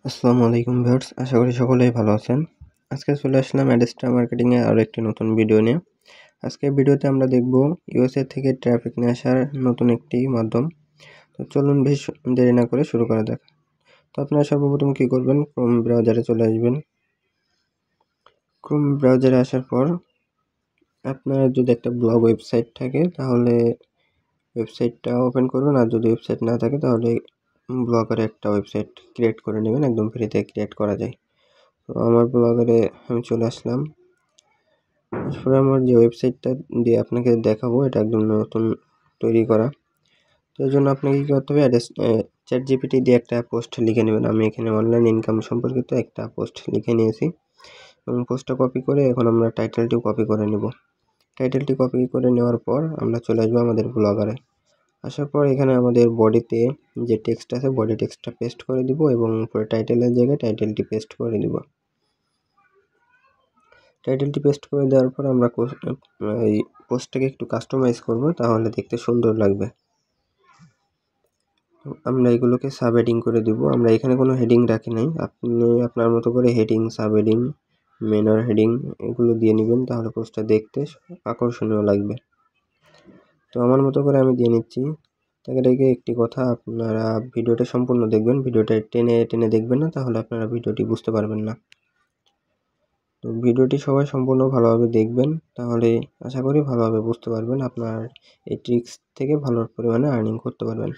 আসসালামু আলাইকুম ভিউয়ার্স, আশা করি সকলেই ভালো আছেন। আজকে চলে আসলাম অ্যাডস্টার মার্কেটিং এর আরো একটি নতুন ভিডিও নিয়ে। আজকের ভিডিওতে আমরা দেখব ইউএসএ থেকে ট্রাফিক নিয়ে আসার নতুন একটি মাধ্যম। তো চলুন বেশি দেরি না করে শুরু করা যাক। তো আপনারা সর্বপ্রথম কি করবেন, ক্রোম ব্রাউজারে চলে আসবেন। ক্রোম ব্রাউজারে আসার পর আপনার যদি একটা ব্লগ ওয়েবসাইট থাকে তাহলে ওয়েবসাইটটা ওপেন করবেন, আর যদি ওয়েবসাইট না থাকে তাহলে ব্লগারে একটা ওয়েবসাইট ক্রিয়েট করে নেবেন, একদম ফ্রিতে ক্রিয়েট করা যায়। তো আমার ব্লগারে আমি চলে আসলাম। আসলে আমার যে ওয়েবসাইটটা দিয়ে আপনাকে দেখাবো এটা একদম নতুন তৈরি করা। তো এর জন্য আপনাকে কী করতে হবে, ChatGPT দিয়ে একটা পোস্ট লিখে নেবেন। আমি এখানে অনলাইন ইনকাম সম্পর্কিত একটা পোস্ট লিখে নিয়েছি এবং পোস্টটা কপি করে এখন আমরা টাইটেলটিও কপি করে নেব। টাইটেলটি কপি করে নেওয়ার পর আমরা চলে আসবো আমাদের ব্লগারে। আসার পর এখানে আমাদের বডিতে যে টেক্সট আছে বডি টেক্সটটা পেস্ট করে দিব এবং উপরে টাইটেলের জায়গায় টাইটেলটি পেস্ট করে দিব। টাইটেলটি পেস্ট করে দেওয়ার পর আমরা এই পোস্টটাকে একটু কাস্টমাইজ করব, তাহলে দেখতে সুন্দর লাগবে। আমরা এগুলোকে সাব হেডিং করে দিব। আমরা এখানে কোনো হেডিং রাখি নাই, আপনি আপনার মতো করে heading, sub heading, manor heading এগুলো দিয়ে নেবেন, তাহলে পোস্টটা দেখতে আকর্ষণীয় লাগবে। তো আমার মতো করে আমি দিয়ে নিচ্ছি। তাকে রেখে একটি কথা, আপনারা ভিডিওটা সম্পূর্ণ দেখবেন, ভিডিওটা টেনে টেনে দেখবেন না, তাহলে আপনারা ভিডিওটি বুঝতে পারবেন না। তো ভিডিওটি সবাই সম্পূর্ণ ভালোভাবে দেখবেন, তাহলে আশা করি ভালোভাবে বুঝতে পারবেন, আপনার এই ট্রিক্স থেকে ভালো পরিমাণে আর্নিং করতে পারবেন।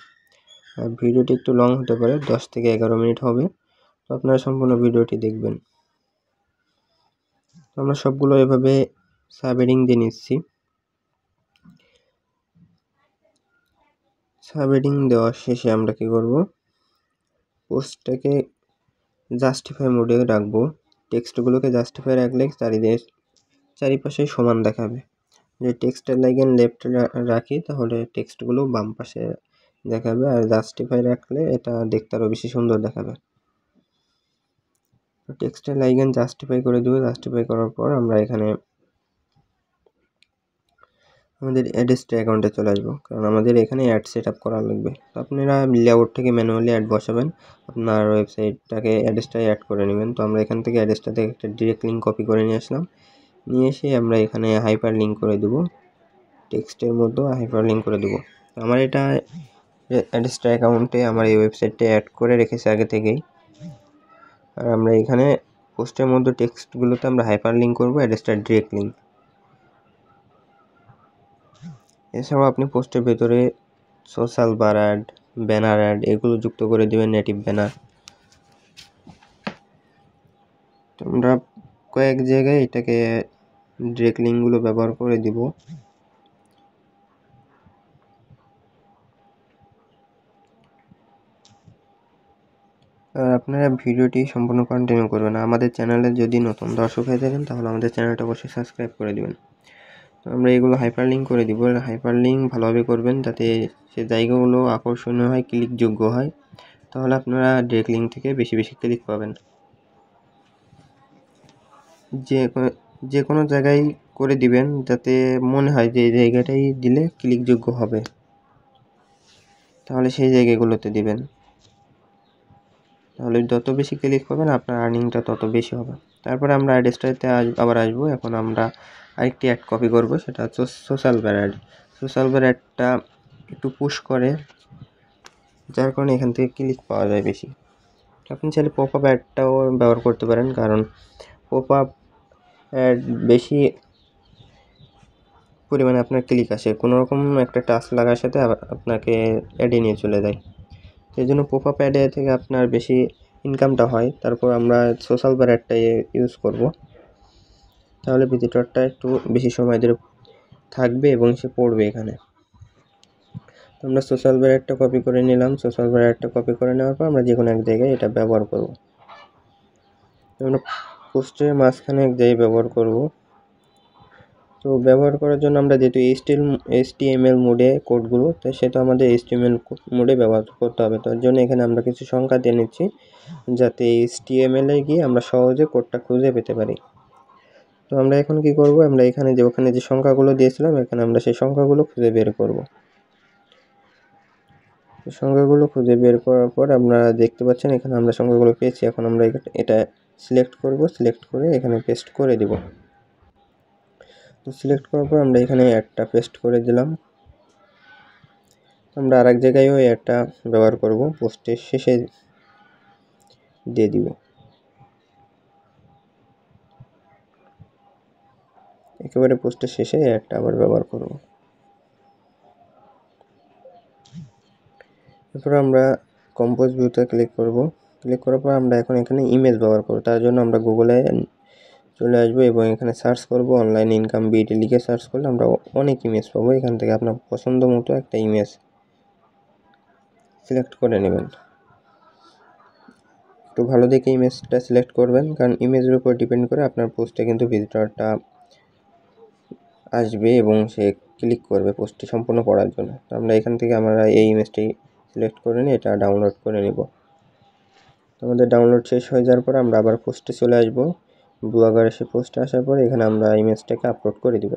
আর ভিডিওটি একটু লং হতে পারে, 10 থেকে 11 মিনিট হবে। তো আপনারা সম্পূর্ণ ভিডিওটি দেখবেন। তো আমরা সবগুলো এভাবে সাব হেডিং দিয়ে নিচ্ছি। সাব হেডিং দেওয়ার শেষে আমরা কি করব, পোস্টটাকে জাস্টিফাই মোডে রাখবো। টেক্সটগুলোকে জাস্টিফাই রাখলে চারিপাশে সমান দেখাবে। যদি টেক্সটের লাইন লেফট রাখি তাহলে টেক্সটগুলো বাম পাশে দেখাবে, আর জাস্টিফাই রাখলে এটা দেখতে আরও বেশি সুন্দর দেখাবে। তো টেক্সটের লাইন জাস্টিফাই করে দেবো। জাস্টিফাই করার পর আমরা এখানে আমাদের অ্যাডস্টার অ্যাকাউন্টে চলে আসবো, কারণ আমাদের এখানে অ্যাড সেট আপ করা লাগবে। তো আপনারা লেআউট থেকে ম্যানুয়ালি অ্যাড বসাবেন, আপনার ওয়েবসাইটটাকে অ্যাড্রেসটাই অ্যাড করে নেবেন। তো আমরা এখান থেকে অ্যাড্রেসটা থেকে একটা ডিরেক্ট লিঙ্ক কপি করে নিয়ে আসলাম, নিয়ে এসে আমরা এখানে হাইপার লিঙ্ক করে দেবো, টেক্সটের মধ্যে হাইপার লিঙ্ক করে দেবো। আমার এটা অ্যাডস্টার অ্যাকাউন্টে আমার এই ওয়েবসাইটটা অ্যাড করে রেখেছি আগে থেকেই। আর আমরা এখানে পোস্টের মধ্যে টেক্সটগুলোতে আমরা হাইপার লিঙ্ক করবো, অ্যাডস্টার ডিরেক্ট লিঙ্ক। এছাড়াও আপনি পোস্টের ভেতরে social bar ad, banner ad এগুলো যুক্ত করে দেবেন, নেটিভ ব্যানার। তো আমরা কয়েক জায়গায় এটাকে ডিরেক্ট লিঙ্কগুলো ব্যবহার করে দিব। আর আপনারা ভিডিওটি সম্পূর্ণ কন্টিনিউ করবেন। আমাদের চ্যানেলে যদি নতুন দর্শক হয়ে থাকেন তাহলে আমাদের চ্যানেলটা অবশ্যই সাবস্ক্রাইব করে দিবেন। তো আমরা এগুলো হাইপার লিঙ্ক করে দিব। হাইপার লিঙ্ক ভালোভাবে করবেন যাতে সে জায়গাগুলো আকর্ষণীয় হয়, ক্লিকযোগ্য হয়, তাহলে আপনারা ডিরেক্ট লিঙ্ক থেকে বেশি বেশি ক্লিক পাবেন। যে কোনো জায়গায় করে দিবেন যাতে মনে হয় যে এই জায়গাটাই দিলে ক্লিকযোগ্য হবে, তাহলে সেই জায়গাগুলোতে দিবেন। তাহলে যত বেশি ক্লিক পাবেন আপনার আর্নিংটা তত বেশি হবে। তারপরে আমরা অ্যাড্রেসটাতে আবার আসবো। এখন আমরা আরেকটি অ্যাড কপি করব, সেটা হচ্ছে social bar ad. Social bar অ্যাডটা একটু পুশ করে, যার কারণে এখান থেকে ক্লিক পাওয়া যায় বেশি। আপনি চাইলে পপ আপ অ্যাডটাও ব্যবহার করতে পারেন, কারণ পপ আপ অ্যাড বেশি পরিমাণে আপনার ক্লিক আসে, কোনো রকম একটা টাস্ক লাগার সাথে আপনাকে অ্যাডে নিয়ে চলে যায়। সেই জন্য পপ আপ অ্যাডে থেকে আপনার বেশি ইনকামটা হয়। তারপর আমরা সোশ্যাল বার অ্যাডটা ইউজ করব, তাহলে ভিজিটরটা একটু বেশি সময় ধরে থাকবে এবং সে পড়বে এখানে। তো আমরা সোশ্যাল বার অ্যাডটা কপি করে নিলাম। সোশ্যাল বার অ্যাডটা কপি করে নেওয়ার পর আমরা যে কোনো এক জায়গায় এটা ব্যবহার করব। আমরা পোস্টের মাঝখানে এক জায়গায় ব্যবহার করব। তো ব্যবহার করার জন্য আমরা যেহেতু HTML মোডে কোডগুলো, তাই সেটা আমাদের HTML মোডে ব্যবহার করতে হবে। তার জন্য এখানে আমরা কিছু সংখ্যা দিয়ে নিচ্ছি, যাতে HTML এ গিয়ে আমরা সহজে কোডটা খুঁজে পেতে পারি। তো আমরা এখন কি করব, আমরা এখানে ওখানে যে সংখ্যাগুলো দিয়েছিলাম এখানে আমরা সেই সংখ্যাগুলো খুঁজে বের করব। সংখ্যাগুলো খুঁজে বের করার পর আপনারা দেখতে পাচ্ছেন এখানে আমরা সংখ্যাগুলো পেয়েছি। এখন আমরা এটা সিলেক্ট করব, সিলেক্ট করে এখানে পেস্ট করে দিব। তো সিলেক্ট করার পর আমরা এখানে একটা পেস্ট করে দিলাম। আমরা আরেক জায়গায়ও একটা ব্যবহার করব, পোস্টের শেষে দিয়ে দিব। একেবারে পোস্টের শেষে একটা আবার ব্যবহার করব। এরপর আমরা কম্পোজ ভিউতে ক্লিক করব। ক্লিক করার পর আমরা এখন এখানে ইমেজ ব্যবহার করব। তার জন্য আমরা গুগলে চলে আসবো এবং এখানে সার্চ করব অনলাইন ইনকাম বিডি লিখে সার্চ করলে আমরা অনেক ইমেজ পাবো। এখান থেকে আপনার পছন্দ মতো একটা ইমেজ সিলেক্ট করে নেবেন। একটু ভালো দেখে ইমেজটা সিলেক্ট করবেন, কারণ ইমেজের উপর ডিপেন্ড করে আপনার পোস্টে কিন্তু ভিজিটরটা আসবে এবং সে ক্লিক করবে পোস্টটি সম্পূর্ণ পড়ার জন্য। তো আমরা এখান থেকে আমরা এই ইমেজটি সিলেক্ট করে নিয়ে এটা ডাউনলোড করে নেব। আমাদের ডাউনলোড শেষ হয়ে যাওয়ার পর আমরা আবার পোস্টে চলে আসব। ব্লগার এসে পোস্টে আসার পর এখানে আমরা ইমেজটাকে আপলোড করে দেব।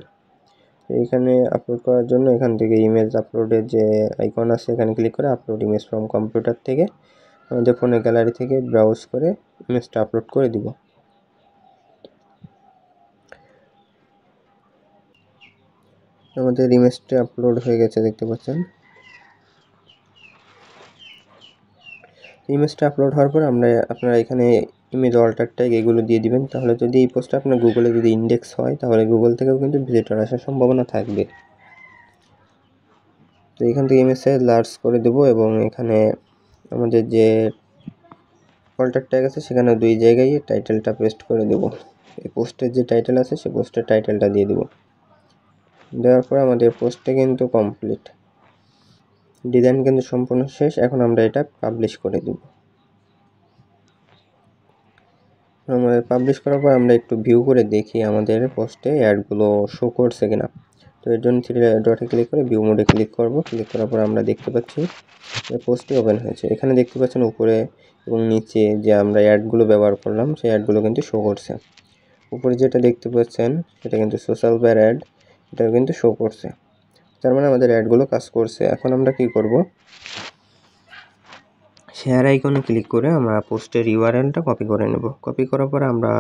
এইখানে আপলোড করার জন্য এখান থেকে ইমেজ আপলোডের যে আইকন আছে এখানে ক্লিক করে আপলোড ইমেজ ফ্রম কম্পিউটার থেকে আমাদের ফোনের গ্যালারি থেকে ব্রাউজ করে ইমেজটা আপলোড করে দিব। আমাদের ইমেজটা আপলোড হয়ে গেছে, দেখতে পাচ্ছেন। ইমেজটা আপলোড হওয়ার পর আপনারা এখানে ইমেজ অল্টার ট্যাগ এগুলো দিয়ে দিবেন। তাহলে যদি এই পোস্টটা আপনার গুগলে যদি ইন্ডেক্স হয় তাহলে গুগল থেকেও কিন্তু ভিজিটর আসার সম্ভাবনা থাকবে। তো এখান থেকে ইমেজ সাইজ লার্জ করে দেব এবং এখানে আমাদের যে অল্টার ট্যাগ আছে সেখানে 2 জায়গায় টাইটেলটা পেস্ট করে দেব। এই পোস্টের যে টাইটেল আছে সেই পোস্টের টাইটেলটা দিয়ে দেব। দেওয়ার পর আমাদের পোস্টটা কিন্তু কমপ্লিট, ডিজাইন কিন্তু সম্পূর্ণ শেষ। এখন আমরা এটা পাবলিশ করে দেব। আমাদের পাবলিশ করার পর আমরা একটু ভিউ করে দেখি আমাদের পোস্টে অ্যাডগুলো শো করছে কিনা। তো এর জন্য 3 ডটে ক্লিক করে ভিউ মোডে ক্লিক করব। ক্লিক করার পর আমরা দেখতে পাচ্ছি যে পোস্টটি ওপেন হয়েছে। এখানে দেখতে পাচ্ছেন উপরে এবং নিচে যে আমরা অ্যাডগুলো ব্যবহার করলাম সেই অ্যাডগুলো কিন্তু শো করছে। উপরে যেটা দেখতে পাচ্ছেন সেটা কিন্তু সোশ্যাল বার অ্যাড, এটাও কিন্তু শো করছে। তার মানে আমাদের অ্যাডগুলো কাজ করছে। এখন আমরা কি করব, শেয়ার আইকনে ক্লিক করে আমরা পোস্টের ইউআরএলটা কপি করে নেব। কপি করার পর আমরা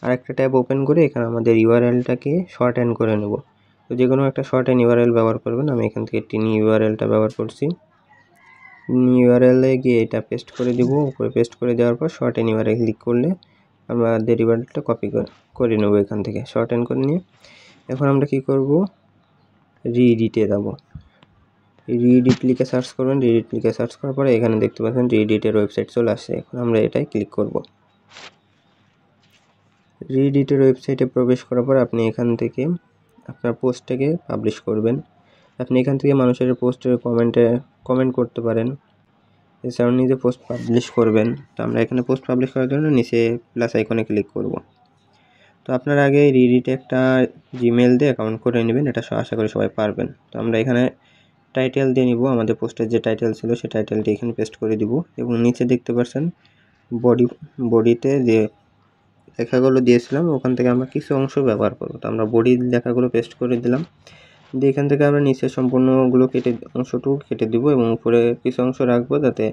আরেকটা ট্যাব ওপেন করে এখানে আমাদের ইউআরএলটাকে শর্ট হ্যান্ড করে নেব। তো যে কোনো একটা শর্ট হ্যান্ড ইউআরএল ব্যবহার করবেন। আমি এখান থেকে টিনি ইউআরএলটা ব্যবহার করছি। ইউআরএলে গিয়ে এটা পেস্ট করে দিব। উপরে পেস্ট করে দেওয়ার পর শর্ট হ্যান্ড ইউআরএল ক্লিক করলে আমাদের ইউআরএলটা কপি করে নেব এখান থেকে শর্ট হ্যান্ড করে নিয়ে। এখন আমরা কি করব, রিএডিটে যাব। রিএডিট লিখে সার্চ করবেন। রিএডিট লিখে সার্চ করার পরে এখানে দেখতে পাচ্ছেন রিএডিটের ওয়েবসাইট চলে আসছে। এখন আমরা এটাই ক্লিক করব। রিএডিটের ওয়েবসাইটে প্রবেশ করার পর আপনি এখান থেকে আপনার পোস্টটাকে পাবলিশ করবেন। আপনি এখান থেকে মানুষের পোস্টের কমেন্ট করতে পারেন, এছাড়াও নিজে পোস্ট পাবলিশ করবেন। তো আমরা এখানে পোস্ট পাবলিশ করার জন্য নিচে প্লাস আইকনে ক্লিক করব। তো আপনার আগে রিএডিটে একটা জিমেল দিয়ে অ্যাকাউন্ট করে নেবেন, এটা আশা করি সবাই পারবেন। তো আমরা এখানে টাইটেল দিয়ে নিব, আমাদের পোস্টের যে টাইটেল ছিল সেই টাইটেলটি এখানে পেস্ট করে দিব এবং নিচে দেখতে পাচ্ছেন বডিতে যে লেখাগুলো দিয়েছিলাম ওখান থেকে আমরা কিছু অংশ ব্যবহার করব। তো আমরা বডির লেখাগুলো পেস্ট করে দিলাম, দিয়ে এখান থেকে আমরা নিচে সম্পূর্ণগুলো অংশটুকু কেটে দিব এবং উপরে কিছু অংশ রাখবো যাতে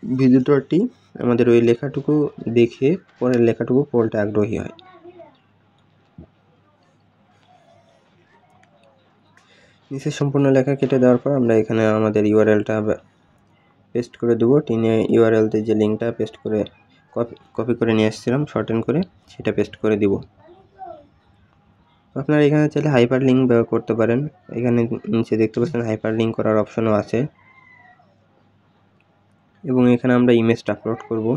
ভিজিটরটি আমাদের ওই লেখাটুকু দেখে পরের লেখাটুকু পড়তে আগ্রহী হয়। নিচে সম্পূর্ণ লেখা কেটে দেওয়ার পর আমরা এখানে আমাদের ইউআরএলটা পেস্ট করে দেবো। টিনে ইউআরএলতে যে লিঙ্কটা পেস্ট করে কপি করে নিয়ে এসেছিলাম শর্ট হ্যান্ড করে, সেটা পেস্ট করে দিব। আপনারা এখানে চাইলে হাইপার লিঙ্ক ব্যবহার করতে পারেন। এখানে নিচে দেখতে পাচ্ছেন হাইপার লিঙ্ক করার অপশনও আছে এবং এখানে আমরা ইমেজটা আপলোড করব।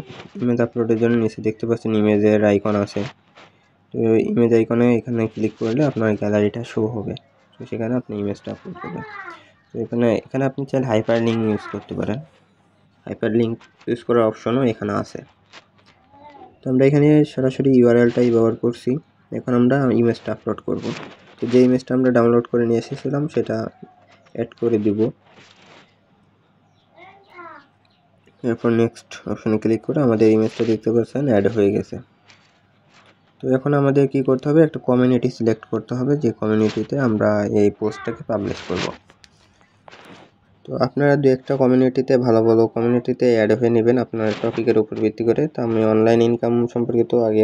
ইমেজ আপলোডের জন্য নিচে দেখতে পাচ্ছেন ইমেজের আইকন আছে। তো ইমেজ আইকনে এখানে ক্লিক করলে আপনার গ্যালারিটা শো হবে। তো সেখানে আপনি ইমেজটা আপলোড করবেন। তো এখানে আপনি চাইলে হাইপার লিঙ্ক ইউজ করতে পারেন। হাইপার লিঙ্ক ইউজ করার অপশনও এখানে আছে। তো আমরা এখানে সরাসরি ইউআরএলটাই ব্যবহার করছি। এখন আমরা ইমেজটা আপলোড করব। তো যে ইমেজটা আমরা ডাউনলোড করে নিয়ে এসেছিলাম সেটা অ্যাড করে দিব। এরপর নেক্সট অপশনে ক্লিক করে আমাদের ইমেজটা দেখতে পাচ্ছেন অ্যাড হয়ে গেছে। তো এখন আমাদের কি করতে হবে, একটা কমিউনিটি সিলেক্ট করতে হবে যে কমিউনিটিতে আমরা এই পোস্টটাকে পাবলিশ করব। তো তো আপনারা দু একটা কমিউনিটিতে ভালো ভালো কমিউনিটিতে অ্যাড হয়ে নেবেন আপনার টপিকের উপর ভিত্তি করে। তো আমি অনলাইন ইনকাম সম্পর্কিত আগে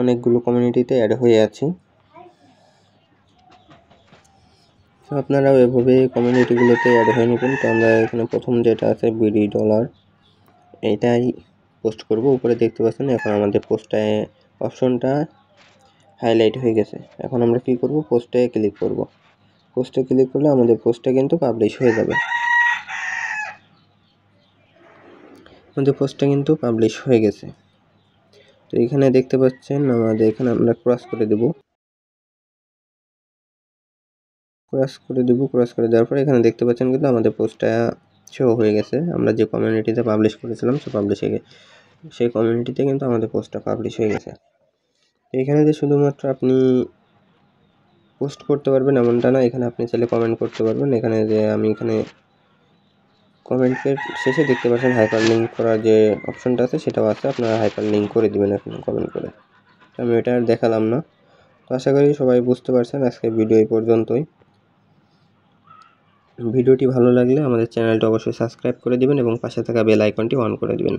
অনেকগুলো কমিউনিটিতে অ্যাড হয়ে আছি। তো আপনারাও এভাবে কমিউনিটিগুলোতে অ্যাড হয়ে নেবেন। তো আমরা এখানে প্রথম যেটা আছে $BD, এইটাই পোস্ট করব। উপরে দেখতে পাচ্ছেন এখন আমাদের পোস্টে অপশনটা হাইলাইট হয়ে গেছে। এখন আমরা কি করব, পোস্টে ক্লিক করব। পোস্টে ক্লিক করলে আমাদের পোস্টটা কিন্তু পাবলিশ হয়ে যাবে। আমাদের পোস্টটা কিন্তু পাবলিশ হয়ে গেছে। তো এখানে দেখতে পাচ্ছেন আমাদের এখানে আমরা ক্রস করে দেব। ক্রস করে দেওয়ার পরে এখানে দেখতে পাচ্ছেন কিন্তু আমাদের পোস্টটা শো হয়ে গেছে। আমরা যে কমিউনিটিতে পাবলিশ করেছিলাম সেই কমিউনিটিতে কিন্তু আমাদের পোস্টটা পাবলিশ হয়ে গেছে। এখানে যে শুধুমাত্র আপনি পোস্ট করতে পারবেন এমনটা না, এখানে আপনি চাইলে কমেন্ট করতে পারবেন। এখানে যে আমি এখানে কমেন্টের শেষে দেখতে পাচ্ছেন হাইপার লিঙ্ক করার যে অপশনটা আছে সেটাও আছে, আপনারা হাইপার লিঙ্ক করে দিবেন এখন কমেন্ট করে। আমি এটা আর দেখালাম না। তো আশা করি সবাই বুঝতে পারছেন। আজকের ভিডিও এই পর্যন্তই। ভিডিওটি ভালো লাগলে আমাদের চ্যানেলটা অবশ্যই সাবস্ক্রাইব করে দিবেন এবং পাশে থাকা বেল আইকনটি অন করে দিবেন।